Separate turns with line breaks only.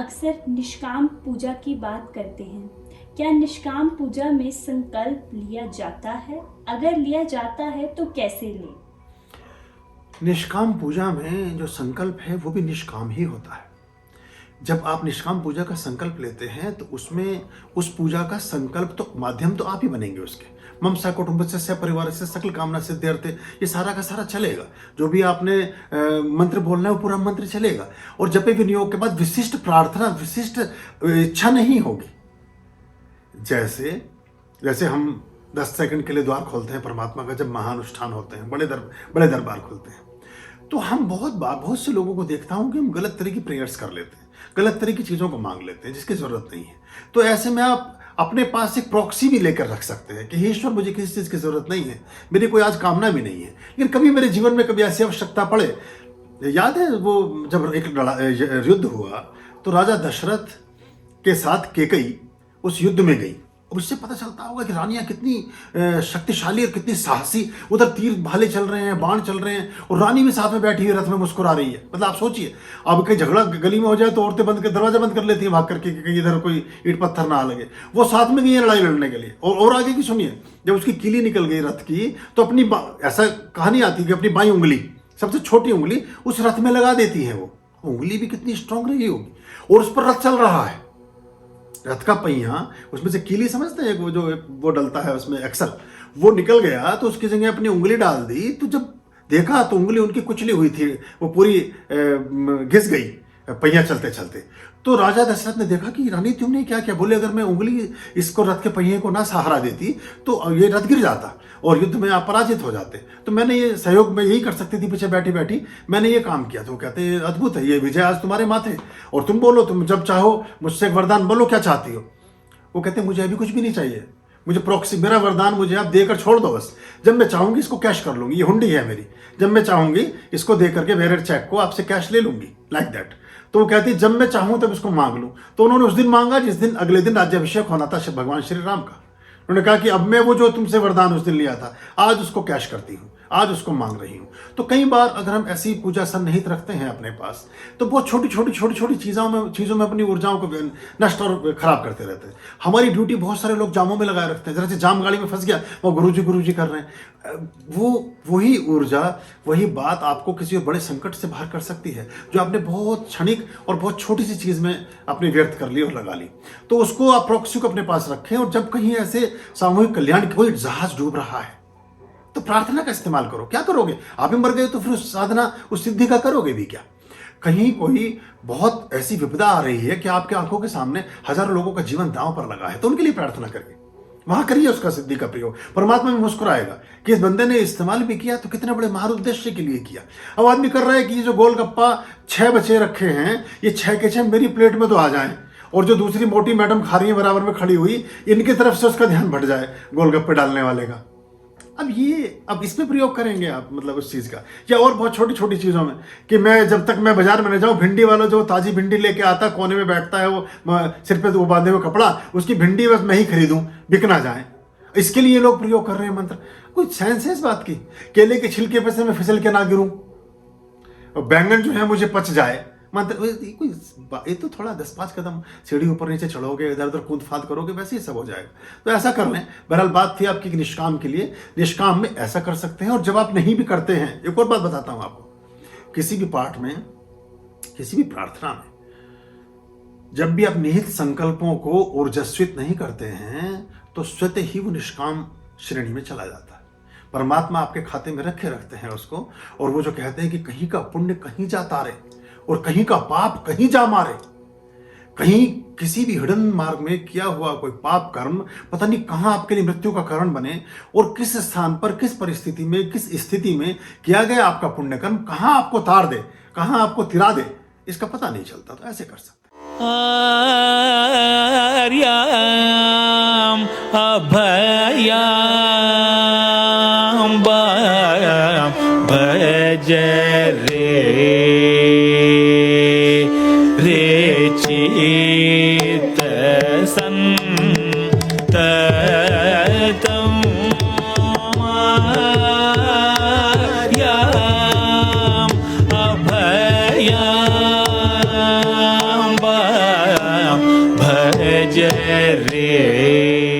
अक्सर निष्काम पूजा की बात करते हैं। क्या निष्काम पूजा में संकल्प लिया जाता है? अगर लिया जाता है तो कैसे लें?
निष्काम पूजा में जो संकल्प है वो भी निष्काम ही होता है। जब आप निष्काम पूजा का संकल्प लेते हैं तो उसमें उस पूजा का संकल्प तो माध्यम तो आप ही बनेंगे उसके। मम स कुटुंबस्य स परिवारस्य सकल कामना सिद्ध्यर्थे, ये सारा का सारा चलेगा। जो भी आपने मंत्र बोलना है वो पूरा मंत्र चलेगा। और जपे विनियोग के बाद विशिष्ट प्रार्थना, विशिष्ट इच्छा नहीं होगी। जैसे हम 10 सेकंड के लिए द्वार खोलते हैं परमात्मा का, जब महानुष्ठान होते हैं, बड़े दरबार खोलते हैं, तो हम बहुत से लोगों को देखता हूं कि हम गलत तरह की प्रेयर्स कर लेते हैं, गलत तरह की चीज़ों को मांग लेते हैं जिसकी ज़रूरत नहीं है। तो ऐसे में आप अपने पास एक प्रॉक्सी भी लेकर रख सकते हैं कि हे ईश्वर, मुझे किसी चीज़ की ज़रूरत नहीं है, मेरी कोई आज कामना भी नहीं है, लेकिन कभी मेरे जीवन में कभी ऐसी आवश्यकता पड़े। याद है वो जब एक युद्ध हुआ तो राजा दशरथ के साथ केकई उस युद्ध में गई। अब इससे पता चलता होगा कि रानियां कितनी शक्तिशाली और कितनी साहसी, उधर तीर भाले चल रहे हैं, बाण चल रहे हैं, और रानी भी साथ में बैठी हुई रथ में मुस्कुरा रही है। मतलब आप सोचिए, अब कहीं झगड़ा गली में हो जाए तो औरतें दरवाजा बंद कर लेती हैं भाग करके, कहीं इधर कोई ईंट पत्थर ना लगे। वो साथ में गई है लड़ाई लड़ने के लिए। और आगे की सुनिए, जब उसकी कीली निकल गई रथ की तो अपनी ऐसा कहानी आती है कि अपनी बाई उंगली, सबसे छोटी उंगली, उस रथ में लगा देती है। वो उंगली भी कितनी स्ट्रांग रही होगी, और उस पर रथ चल रहा है। रथ का पहिया, उसमें से कीली समझते हैं, वो डलता है उसमें एक्सल, वो निकल गया तो उसकी जगह अपनी उंगली डाल दी। तो जब देखा तो उंगली उनकी कुचली हुई थी, वो पूरी घिस गई पहिया चलते चलते। तो राजा दशरथ ने देखा कि रानी तुमने क्या किया? बोले अगर मैं उंगली इसको रथ के पहिए को ना सहारा देती तो ये रथ गिर जाता और युद्ध में आप पराजित हो जाते। तो मैंने ये सहयोग में यही कर सकती थी, पीछे बैठी बैठी मैंने ये काम किया। तो वो कहते अद्भुत है, ये विजय आज तुम्हारे माथे, और तुम बोलो, तुम जब चाहो मुझसे एक वरदान बोलो, क्या चाहती हो? वो कहते मुझे अभी कुछ भी नहीं चाहिए, मुझे प्रॉक्सी, मेरा वरदान मुझे आप देकर छोड़ दो बस। जब मैं चाहूंगी इसको कैश कर लूंगी, ये हुंडी है मेरी, जब मैं चाहूंगी इसको दे करके वेरेड चेक को आपसे कैश ले लूंगी, लाइक दैट। तो वो कहती जब मैं चाहूं तब इसको मांग लूं। तो उन्होंने उस दिन मांगा जिस दिन अगले दिन राज्याभिषेक होना था भगवान श्री राम का। उन्होंने कहा कि अब मैं वो जो तुमसे वरदान उस दिन लिया था, आज उसको कैश करती हूं, आज उसको मांग रही हूं। तो कई बार अगर हम ऐसी पूजा सन्निहित रखते हैं अपने पास, तो बहुत छोटी छोटी चीज़ों में अपनी ऊर्जाओं को नष्ट और खराब करते रहते हैं। हमारी ड्यूटी बहुत सारे लोग जामों में लगाए रखते हैं। जरा से जाम गाड़ी में फंस गया, वो गुरुजी कर रहे हैं। वही ऊर्जा, वही बात आपको किसी बड़े संकट से बाहर कर सकती है, जो आपने बहुत क्षणिक और बहुत छोटी सी चीज़ में अपनी व्यर्थ कर ली और लगा ली। तो उसको आप प्रॉक्सी को अपने पास रखें, और जब कहीं ऐसे सामूहिक कल्याण कोई जहाज डूब रहा है तो प्रार्थना का इस्तेमाल करो। क्या करोगे? आप ही मर गए तो फिर उस साधना, उस सिद्धि का करोगे भी क्या? कहीं कोई बहुत ऐसी विपदा आ रही है कि आपके आंखों के सामने हजारों लोगों का जीवन दांव पर लगा है, तो उनके लिए प्रार्थना करिए, वहां करिए उसका सिद्धि का प्रयोग। परमात्मा भी मुस्कुराएगा कि इस बंदे ने इस्तेमाल भी किया तो कितने बड़े महान उद्देश्य के लिए किया। अब आदमी कर रहा है कि ये जो गोलगप्पा 6 बचे रखे हैं, ये 6 के 6 मेरी प्लेट में तो आ जाएं, और जो दूसरी मोटी मैडम खा रही है बराबर में खड़ी हुई, इनकी तरफ से उसका ध्यान भट जाए गोलगप्पे डालने वाले का। अब इसमें प्रयोग करेंगे आप, मतलब उस चीज़ का। या और बहुत छोटी छोटी चीज़ों में कि मैं जब तक मैं बाजार में न जाऊँ, भिंडी वाला जो ताजी भिंडी लेके आता है, कोने में बैठता है, वो सिर पे वो बांधे हुए कपड़ा, उसकी भिंडी बस मैं ही खरीदूं, बिक ना जाए, इसके लिए ये लोग प्रयोग कर रहे हैं मंत्र। कोई सेंस है इस बात की? केले के छिलके पे से मैं फिसल के ना गिरूं, बैंगन जो है मुझे पच जाए, मंत्र। ये तो थोड़ा 10-5 कदम सीढ़ी ऊपर नीचे चढ़ोगे, इधर उधर कूद फाद करोगे, वैसे ही सब हो जाएगा। तो ऐसा कर लें। बहरहाल बात थी आपकी निष्काम के लिए। निष्काम में ऐसा कर सकते हैं। और जब आप नहीं भी करते हैं, एक और बात बताता हूं आपको, किसी भी पाठ में, किसी भी प्रार्थना में, जब भी आप निहित संकल्पों को ऊर्जस्वित नहीं करते हैं तो स्वतः ही वो निष्काम श्रेणी में चला जाता है। परमात्मा आपके खाते में रखते हैं उसको। और वो जो कहते हैं कि कहीं का पुण्य कहीं जा तारे और कहीं का पाप कहीं जा मारे, कहीं किसी भी हिडन मार्ग में किया हुआ कोई पाप कर्म पता नहीं कहां आपके लिए मृत्यु का कारण बने, और किस स्थान पर, किस परिस्थिति में, किस स्थिति में किया गया आपका पुण्य कर्म कहां आपको तार दे, कहां आपको तिरा दे, इसका पता नहीं चलता। तो ऐसे कर सकते।
आर्याम अभयाम भज रे चित संततम आर्याम अभयाम जय रे